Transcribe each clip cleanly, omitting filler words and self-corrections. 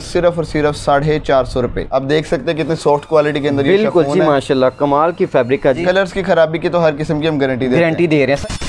सिर्फ और सिर्फ 450 रुपए। अब देख सकते हैं कितने सॉफ्ट क्वालिटी के अंदर, बिल्कुल जी माशाल्लाह, कमाल की फैब्रिक का जी। कलर्स की खराबी की तो हर किस्म की हम गारंटी दे रहे हैं।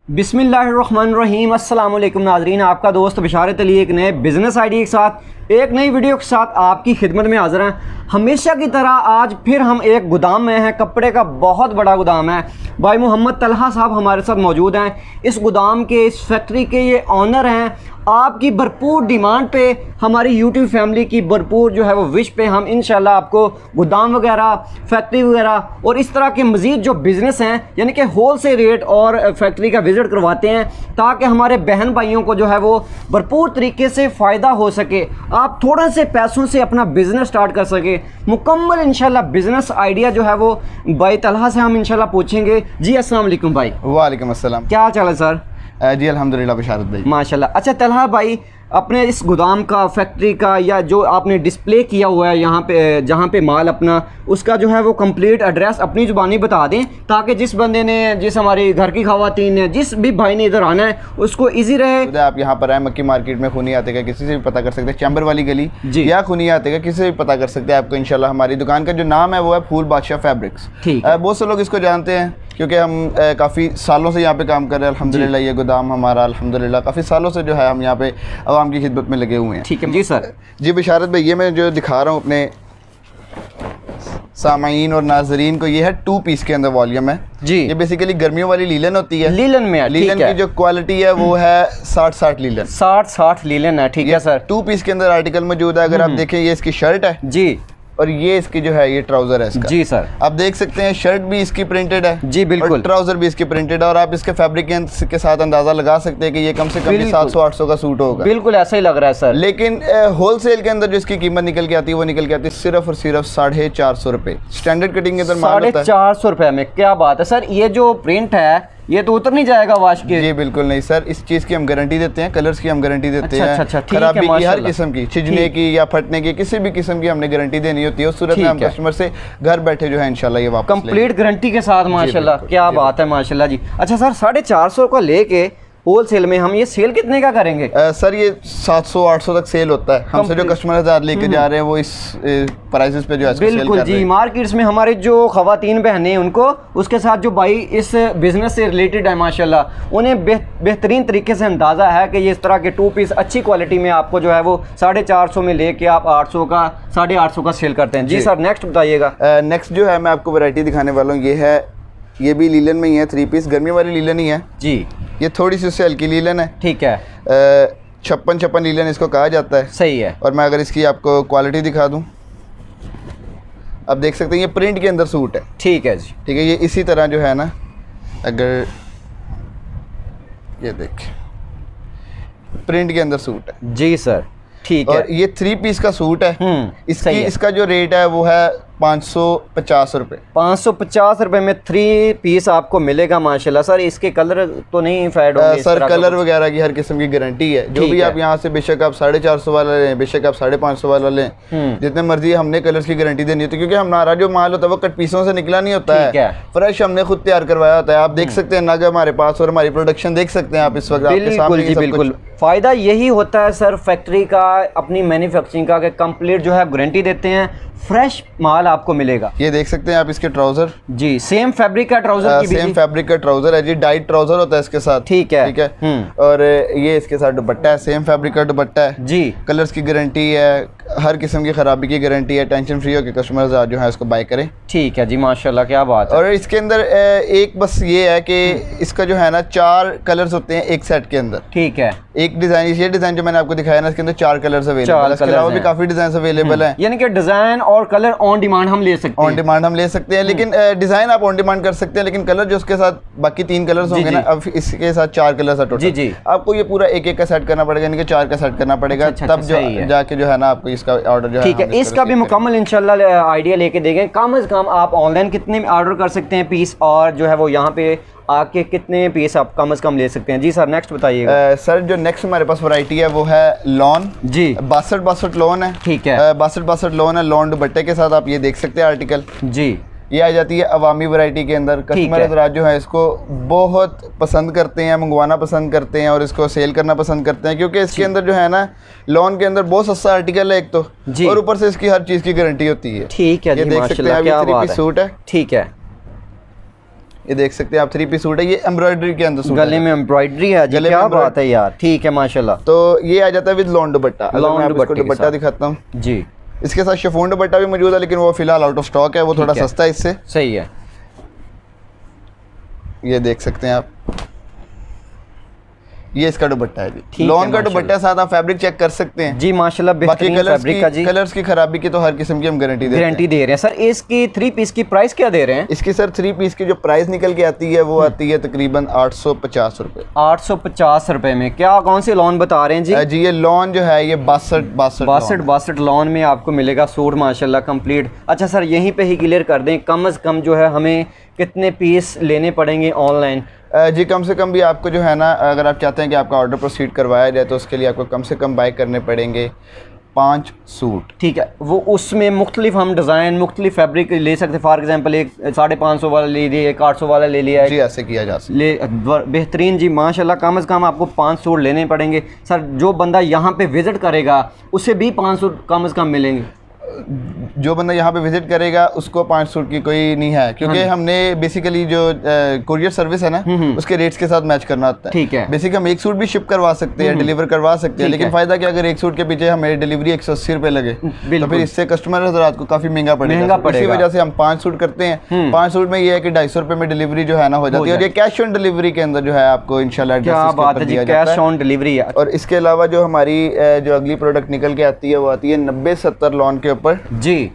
बिस्मिल्लाहिर्रहमानिर्रहीम, अस्सलाम वालेकुम नाज़रीन, आपका दोस्त बिशारत अली एक नए बिज़नेस आइडिया के साथ एक नई वीडियो के साथ आपकी खिदमत में हाज़िर हैं। हमेशा की तरह आज फिर हम एक गोदाम में हैं, कपड़े का बहुत बड़ा गोदाम है। भाई मोहम्मद तलहा साहब हमारे साथ मौजूद हैं। इस गोदाम के, इस फैक्ट्री के ये ऑनर हैं। आपकी भरपूर डिमांड पे, हमारी यूट्यूब फैमिली की भरपूर जो है वो विश पे, हम इंशाल्लाह आपको गोदाम वगैरह, फैक्ट्री वगैरह और इस तरह के मज़ीद जो बिज़नेस हैं यानी कि होल सेल रेट और फैक्ट्री का विज़िट करवाते हैं, ताकि हमारे बहन भाइयों को जो है वो भरपूर तरीके से फ़ायदा हो सके, आप थोड़े से पैसों से अपना बिज़नेस स्टार्ट कर सके। मुकम्मल इंशाल्लाह बिज़नेस आइडिया जो है वो भाई तलहा से हम इंशाल्लाह पूछेंगे। जी अस्सलाम वालेकुम भाई। वालेकुम अस्सलाम, क्या हाल चाल है सर? जी अल्हम्दुलिल्लाह बिशारत भाई, माशाल्लाह। अच्छा तलहा भाई, अपने इस गोदाम का, फैक्ट्री का, या जो आपने डिस्प्ले किया हुआ है यहाँ पे, जहाँ पे माल अपना, उसका जो है वो कंप्लीट एड्रेस अपनी ज़ुबानी बता दें, ताकि जिस बंदे ने, जिस हमारी घर की ख़वातीन ने, जिस भी भाई ने इधर आना है उसको इजी रहे। आप यहाँ पर आए मक्की मार्केट में, खूनी आते का किसी से भी पता कर सकते हैं, चैम्बर वाली गली या खूनी आते का किसी से भी पता कर सकते हैं आपको इंशाल्लाह। हमारी दुकान का जो नाम है वो है फूल बादशाह फैब्रिक्स। ठीक है, बहुत से लोग इसको जानते हैं क्योंकि हम काफ़ी सालों से यहाँ पे काम कर रहे हैं अल्हम्दुलिल्लाह। ये गोदाम हमारा अल्हम्दुलिल्लाह काफ़ी सालों से जो है हम यहाँ पे आवाम की खिदमत में लगे हुए हैं। ठीक है जी सर। जी बिशारत भाई, ये मैं जो दिखा रहा हूँ अपने सामाईन और नाजरीन को, ये है 2 पीस के अंदर वॉल्यूम है जी। ये बेसिकली गर्मियों वाली लीलन होती है। लीलन में, लीलन की जो क्वालिटी है वो है 60 लीलन, 60 लीलन है। ठीक है सर। 2 पीस के अंदर आर्टिकल मौजूद है। अगर आप देखें, ये इसकी शर्ट है जी, और ये इसकी जो है ये ट्राउजर है इसका। जी सर। आप देख सकते हैं शर्ट भी इसकी प्रिंटेड है जी, बिल्कुल, और ट्राउजर भी इसकी प्रिंटेड है। और आप इसके फैब्रिक के साथ अंदाजा लगा सकते हैं कि ये कम से कम 700-800 का सूट होगा। बिल्कुल ऐसा ही लग रहा है सर। लेकिन होलसेल के अंदर जो इसकी कीमत निकल के आती है वो निकल के आती है सिर्फ और सिर्फ 450 रुपए। स्टैंडर्ड कटिंग के अंदर 450 रुपए में। क्या बात है सर, ये जो प्रिंट है ये तो उतर नहीं जाएगा वाश के? जी बिल्कुल नहीं सर, इस चीज़ की हम गारंटी देते हैं, कलर्स की हम गारंटी देते हैं। अच्छा, खराबी की, हर किस्म की, छिजने की या फटने की, किसी भी किस्म की हमने गारंटी देनी होती है। उस सूरत में हम कस्टमर से घर बैठे जो है इंशाल्लाह ये वापस कंप्लीट गारंटी के साथ। माशाल्लाह, क्या बात है, माशाल्लाह जी। अच्छा सर, 450 का लेके होल सेल में हम ये सेल कितने का करेंगे? सर ये 700-800 तक सेल होता है। हमसे जो कस्टमर लेके जा रहे हैं वो इस प्राइसेस पे जो है बिल्कुल जी। मार्केट्स में हमारी जो खवातीन बहनें, उनको उसके साथ जो भाई इस बिज़नेस से रिलेटेड है माशाल्लाह, उन्हें बेहतरीन तरीके से अंदाज़ा है कि ये इस तरह के 2 पीस अच्छी क्वालिटी में आपको जो है वो 450 में लेके आप 800 का, 850 का सेल करते हैं। जी सर, नेक्स्ट बताइएगा। नेक्स्ट जो है मैं आपको वैरायटी दिखाने वाला हूँ, ये है, ये भी लीलन में ही है, 3 पीस गर्मी वाली लीलन ही है जी। ये थोड़ी सी उससे हल्की लीलन है। ठीक है, 56 लीलन इसको कहा जाता है। सही है। और मैं अगर इसकी आपको क्वालिटी दिखा दूं, अब देख सकते हैं ये प्रिंट के अंदर सूट है। ठीक है जी, ठीक है। ये इसी तरह जो है ना, अगर ये देख, प्रिंट के अंदर सूट है जी सर। ठीक है। और ये 3 पीस का सूट है। इसका जो रेट है वो है 550 रुपये। 550 रुपये में 3 पीस आपको मिलेगा माशाल्लाह। सर इसके कलर तो नहीं फेड होंगे? सर कलर वगैरह की हर किस्म की गारंटी है। जो भी आप यहाँ से, बेशक आप 450 वाला लें, बेशक आप 550 वाला लें, जितने मर्जी, हमने कलर्स की गारंटी देनी होती है। क्योंकि हमारा जो माल होता है वो कट पीसों से निकला नहीं होता है, फ्रेश हमने खुद तैयार करवाया होता है। आप देख सकते हैं नग हमारे पास, और हमारी प्रोडक्शन देख सकते हैं आप इस वक्त आपके सामने। बिल्कुल, फ़ायदा यही होता है सर फैक्ट्री का, अपनी मैन्युफैक्चरिंग का, कंप्लीट जो है गारंटी देते हैं, फ्रेश माल आपको मिलेगा। ये देख सकते हैं आप इसके ट्राउजर जी, सेम फैब्रिक का ट्राउजर, सेम फैब्रिक का ट्राउजर है जी। डाइट ट्राउजर होता है इसके साथ। ठीक है, ठीक है। और ये इसके साथ दुपट्टा है, सेम फैब्रिक का दुपट्टा है जी। कलर्स की गारंटी है, हर किस्म की खराबी की गारंटी है। टेंशन फ्री होकर कस्टमर्स जो है इसको बाय करें। ठीक है जी, माशाल्लाह, क्या बात है। और इसके अंदर एक बस ये है कि इसका जो है ना 4 कलर्स होते हैं एक सेट के अंदर। ठीक है। एक डिजाइन, ये डिजाइन जो मैंने आपको दिखाया ना, इसके अंदर 4 कलर्स अवेलेबल है। इसके अलावा भी काफी डिजाइन अवेलेबल है, यानी कि डिजाइन और कलर ऑन डिमांड हम ले सकते हैं। ऑन डिमांड हम ले सकते हैं, लेकिन डिजाइन आप ऑन डिमांड कर सकते हैं, लेकिन कलर जो उसके साथ बाकी 3 कलर्स होंगे ना, अब इसके साथ 4 कलर्स टोटल। जी जी। आपको ये पूरा एक का सेट करना पड़ेगा, यानी कि 4 का सेट करना पड़ेगा, तब जो जाके जो है ना आपको इसका ऑर्डर जो है। इसका भी मुकम्मल इंशाल्लाह आइडिया लेके देंगे। कम से कम आप ऑनलाइन कितने में ऑर्डर कर सकते हैं पीस, और जो है वो यहाँ पे आके कितने पीस आप कम से कम ले सकते हैं? जी सर, नेक्स्ट बताइएगा। सर जो नेक्स्ट हमारे पास वैरायटी है वो है लॉन जी। 62 लॉन है। ठीक है, 62 लॉन है, लॉन दुपट्टे के साथ। आप ये देख सकते हैं आर्टिकल जी। ये आ जाती है अवामी वैरायटी के अंदर। कस्टमर हज़रात जो है इसको बहुत पसंद करते हैं, मंगवाना पसंद करते हैं और इसको सेल करना पसंद करते हैं, क्योंकि इसके अंदर जो है ना लॉन के अंदर बहुत सस्ता आर्टिकल है एक तो, और ऊपर से इसकी हर चीज़ की गारंटी होती है। ठीक है, ये देख सकते हैं, ये 3 पीस सूट है। ठीक है, ये देख सकते हैं आप 3 पीस सूट है। ये एम्ब्रॉयडरी के अंदर सूट, गले में एम्ब्रॉयडरी है, गले क्या बात है यार। ठीक है माशाल्लाह। तो ये आ जाता है विद लॉन दुपट्टा। दुपट्टा दिखाता हूँ जी, इसके साथ शिफॉन दुपट्टा भी मौजूद है, लेकिन वो फिलहाल आउट ऑफ स्टॉक है, वो थोड़ा सस्ता है इससे। सही है। ये देख सकते हैं आप, ये इसका दुपट्टा है जी, लॉन का दुपट्टा। साथ आप फैब्रिक चेक कर सकते हैं जी माशाल्लाह। बाकी कलर्स की खराबी की तो हर किस्म की हम गारंटी दे रहे हैं। सर इसकी 3 पीस की प्राइस क्या दे रहे हैं? इसकी सर 3 पीस की जो प्राइस निकल के आती है वो आती है तकरीबन 850 रुपए। 850 रुपए में क्या, कौन से लॉन बता रहे हैं जी? जी ये लॉन जो है ये 62 लॉन में आपको मिलेगा सूट माशाल्लाह कंप्लीट। अच्छा सर यहीं पे ही क्लियर कर दें, कम से कम जो है हमें कितने पीस लेने पड़ेंगे ऑनलाइन? जी कम से कम भी आपको जो है ना, अगर आप चाहते हैं कि आपका ऑर्डर प्रोसीड करवाया जाए तो उसके लिए आपको कम से कम बाय करने पड़ेंगे 5 सूट। ठीक है, वो उसमें मुख्तलिफ हम डिज़ाइन मुख्तलिफ फैब्रिक ले सकते हैं। फॉर एग्जांपल एक 550 वाला ले लिया, एक 800 वाला ले लिया, जी ऐसे किया जा सकता है। बेहतरीन जी माशाल्लाह। कम से कम आपको 5 सूट लेने पड़ेंगे। सर जो बंदा यहाँ पे विज़िट करेगा उसे भी 5 सूट कम से कम मिलेंगे? जो बंदा यहाँ पे विजिट करेगा उसको 5 सूट की कोई नहीं है, क्योंकि हमने बेसिकली जो कुरियर सर्विस है ना उसके रेट्स के साथ मैच करना होता है। ठीक है, बेसिक हम 1 सूट भी शिप करवा सकते हैं, डिलीवर करवा सकते हैं, लेकिन फायदा क्या, अगर 1 सूट के पीछे हमें डिलीवरी 180 रुपए लगे तो फिर इससे कस्टमर हज़रात को काफी महंगा पड़ेगा। इसी वजह से हम 5 सूट करते हैं। 5 सूट में ये है कि 250 रुपए में डिलीवरी जो है ना हो जाती है, और ये कैश ऑन डिलीवरी के अंदर जो है आपको इंशाल्लाह कैश ऑन डिलीवरी है। और इसके अलावा जो हमारी जो अगली प्रोडक्ट निकल के आती है वो आती है 90-70 लॉन के ऊपर जी।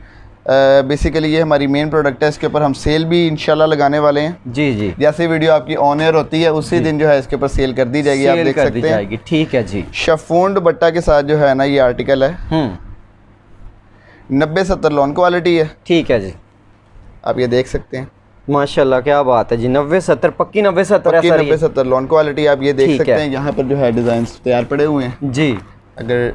बेसिकली ये हमारी मेन प्रोडक्ट है, इसके ऊपर हम सेल भी इंशाल्लाह लगाने वाले हैं। जी जी, जैसे वीडियो आपकी ऑन एयर होती है उसी दिन जो है इसके ऊपर सेल कर दी जाएगी, आप देख सकते हैं। ठीक है जी। शिफॉन दुपट्टा के साथ जो है ना ये आर्टिकल है 90-70 लॉन क्वालिटी है। ठीक है जी, आप ये देख सकते हैं माशाल्लाह क्या बात है जी। 90-70 पक्की 90-70 लॉन क्वालिटी आप ये देख सकते हैं। यहाँ पर जो है डिज़ाइन तैयार पड़े हुए हैं जी। अगर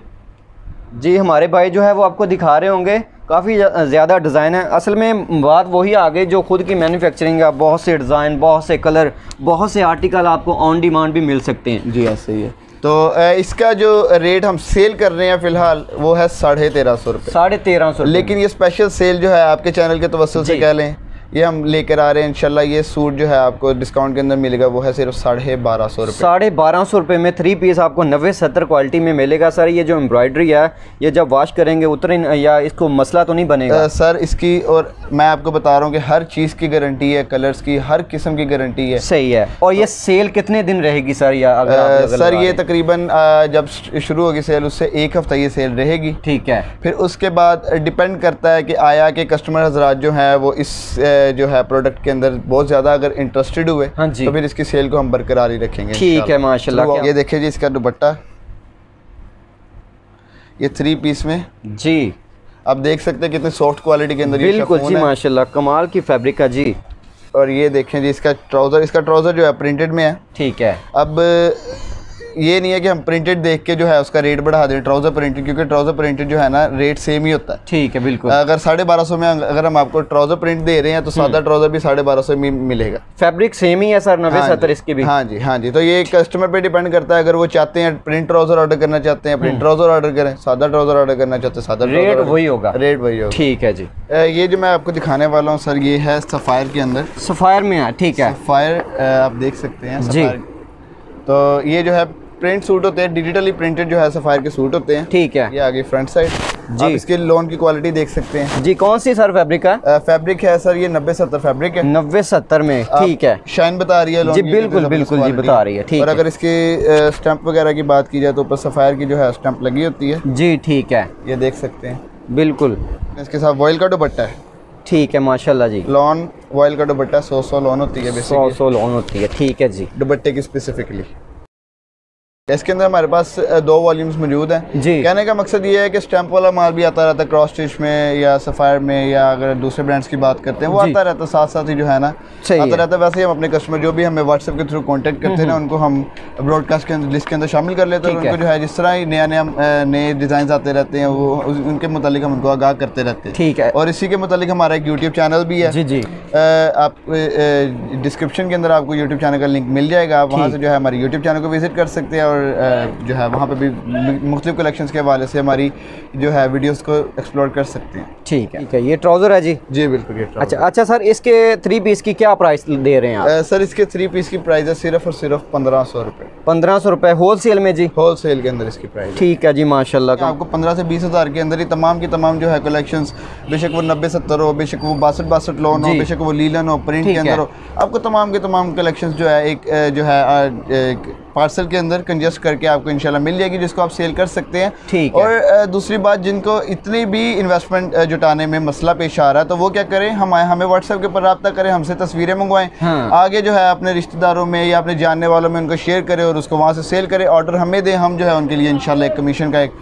जी हमारे भाई जो है वो आपको दिखा रहे होंगे, काफ़ी ज़्यादा डिज़ाइन है। असल में बात वही आ गई जो खुद की मैन्युफैक्चरिंग है, बहुत से डिज़ाइन, बहुत से कलर, बहुत से आर्टिकल आपको ऑन डिमांड भी मिल सकते हैं। जी ऐसे ही है। तो इसका जो रेट हम सेल कर रहे हैं फ़िलहाल वो है 1350 रुपये। 1350, लेकिन ये स्पेशल सेल जो है आपके चैनल के तवस्सुल से कह लें, ये हम लेकर आ रहे हैं इंशाल्लाह। ये सूट जो है आपको डिस्काउंट के अंदर मिलेगा वो है सिर्फ 1250 रुपये। 1250 रुपये में 3 पीस आपको 90-70 क्वालिटी में मिलेगा। सर ये जो एम्ब्रॉयडरी है ये जब वॉश करेंगे उतरे या इसको मसला तो नहीं बनेगा? सर इसकी, और मैं आपको बता रहा हूँ कि हर चीज़ की गारंटी है, कलर्स की हर किस्म की गारंटी है। सही है। और ये सेल कितने दिन रहेगी सर? या सर ये तकरीबन जब शुरू होगी सेल उससे 1 हफ्ता ये सेल रहेगी। ठीक है, फिर उसके बाद डिपेंड करता है कि आया कि कस्टमर हज़रात जो है वो इस जो है प्रोडक्ट के अंदर बहुत ज़्यादा अगर इंटरेस्टेड हुए तो फिर इसकी सेल को हम बरकरार ही रखेंगे। ठीक है माशाल्लाह। ये देखिए जी इसका दुपट्टा, ये 3 पीस में जी आप देख सकते हैं कितने सॉफ्ट क्वालिटी के अंदर। बिल्कुल जी माशाल्लाह, कमाल की फैब्रिक का जी। और ये देखें जी इसका ट्राउज़र जो है प्रिंटेड में है। ठीक है, अब ये नहीं है कि हम प्रिंटेड देख के जो है उसका रेट बढ़ा दें ट्राउज़र प्रिंटेड, क्योंकि ट्राउज़र प्रिंटेड जो है ना रेट सेम ही होता है। ठीक है, बिल्कुल। अगर 1250 में अगर हम आपको ट्राउज़र प्रिंट दे रहे हैं तो सादा ट्राउज़र भी 1250 में मिलेगा। फैब्रिक सेम ही है सर 90-70 इसकी भी? हाँ जी। तो ये कस्टमर पे डिपेंड करता है, अगर वो चाहते हैं प्रिंट ट्राउज़र ऑर्डर करना चाहते हैं प्रिंट ट्राउज़र ऑर्डर करें, सादा ट्राउज़र ऑर्डर करना चाहते हैं सादा, रेट वही होगा। ठीक है जी। ये जो मैं आपको दिखाने वाला हूँ सर ये है सफ़ायर के अंदर, सफ़ायर में है। ठीक है, सफ़ायर आप देख सकते हैं जी। तो ये जो है प्रिंट सूट होते हैं, डिजिटली प्रिंटेड जो है सफ़ायर के सूट होते हैं। ठीक है, ये आगे फ्रंट साइड जी। आप इसके लॉन की क्वालिटी देख सकते हैं जी। कौन सी सर फैब्रिक है? फैब्रिक है सर ये 90-70 फैब्रिक है। 90-70 में ठीक है। शाइन बता रही है लॉन जी, बिल्कुल जी बता रही है। ठीक है। और अगर इसके स्टैंप वगैरह की बात की जाए तो ऊपर सफ़ायर की जो है स्टैंप लगी होती है जी। ठीक है, ये देख सकते हैं बिल्कुल। इसके साथ वॉयल का दुपट्टा है। ठीक है माशाल्लाह जी। लॉन वॉयल का दुपट्टा 100 लॉन होती है, 100 लॉन होती है। ठीक है जी, दुपट्टे की स्पेसिफिकली। इसके अंदर हमारे पास 2 वॉल्यूम्स मौजूद हैं जी। कहने का मकसद ये है कि स्टैंप वाला माल भी आता रहता है क्रॉस स्टिच में या सफ़ायर में, या अगर दूसरे ब्रांड्स की बात करते हैं वो आता रहता है साथ साथ ही जो है ना आता रहता है। वैसे ही हम अपने कस्टमर जो भी हमें व्हाट्सएप के थ्रू कॉन्टेक्ट करते हैं ना, उनको हम ब्रॉडकास्ट के लिस्ट के अंदर शामिल कर लेते हैं। उनको जो है जिस तरह ही नए डिज़ाइन आते रहते हैं वो उनके मुतालिक हम उनको आगाह करते रहते हैं। ठीक है। और इसी के मुतालिक हमारा एक यूट्यूब चैनल भी है जी। आप डिस्क्रिप्शन के अंदर आपको यूट्यूब चैनल का लिंक मिल जाएगा, आप वहाँ से जो है हमारे यूट्यूब चैनल को विजिट कर सकते हैं और जो है वहाँ पे भी मुख्तलिफ कलेक्शंस के हवाले से हमारी जो है वीडियोस को एक्सप्लोर कर सकते हैं। ठीक है। ये ट्राउज़र है जी? जी बिल्कुल ये ट्राउज़र। अच्छा सर, इसके 3 पीस की क्या प्राइस दे रहे हैं आप? सर इसके 3 पीस की प्राइस है सिर्फ और सिर्फ 1500 रुपये। 1500 रुपये होल सेल में जी? होल सेल के अंदर इसकी प्राइस। ठीक है जी, माशाल्लाह। आपको 15 से 20 हज़ार के अंदर ही तमाम की तमाम जो है कलेक्शंस, बेशक वो 90-70 हो, बेशक वो 62 लोन हो, बेशक वो लीलन हो, प्रिंट के अंदर हो, आपको तमाम के तमाम कलेक्शंस जो है एक जो है पार्सल के अंदर कंजेस्ट करके आपको इंशाल्लाह मिल जाएगी, जिसको आप सेल कर सकते हैं। ठीक है। और दूसरी बात, जिनको इतनी भी इन्वेस्टमेंट जुटाने में मसला पेश आ रहा है तो वो क्या करें, हमें व्हाट्सएप के ऊपर रब्ता करें, हमसे तस्वीरें मंगवाएं। हाँ। आगे जो है अपने रिश्तेदारों में या अपने जानने वालों में उनको शेयर करें और उसको वहाँ से सेल करें, ऑर्डर हमें दें, हम जो है उनके लिए इंशाल्लाह एक कमीशन का एक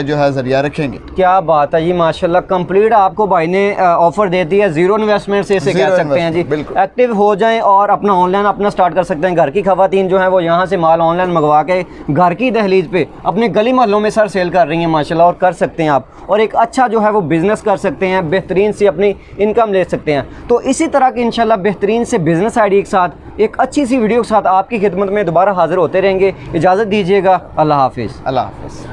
जो है जरिया रखेंगे। क्या बात है जी, माशाल्लाह कंप्लीट आपको भाई ने ऑफर दे दी है, जीरो इन्वेस्टमेंट से इसे कह सकते हैं जी। एक्टिव हो जाएं और अपना ऑनलाइन अपना स्टार्ट कर सकते हैं। घर की खवातीन जो है वो यहाँ से माल ऑनलाइन मंगवा के घर की दहलीज पे अपने गली मोहल्लों में सर सेल कर रही हैं माशाल्लाह, और कर सकते हैं आप, और एक अच्छा जो है वो बिज़नेस कर सकते हैं, बेहतरीन से अपनी इनकम ले सकते हैं। तो इसी तरह की इंशाल्लाह बेहतरीन से बिज़नेस आइडिया के साथ एक अच्छी सी वीडियो के साथ आपकी खिदमत में दोबारा हाजिर होते रहेंगे। इजाज़त दीजिएगा। अल्लाह हाफिज़। अल्लाह हाफिज़।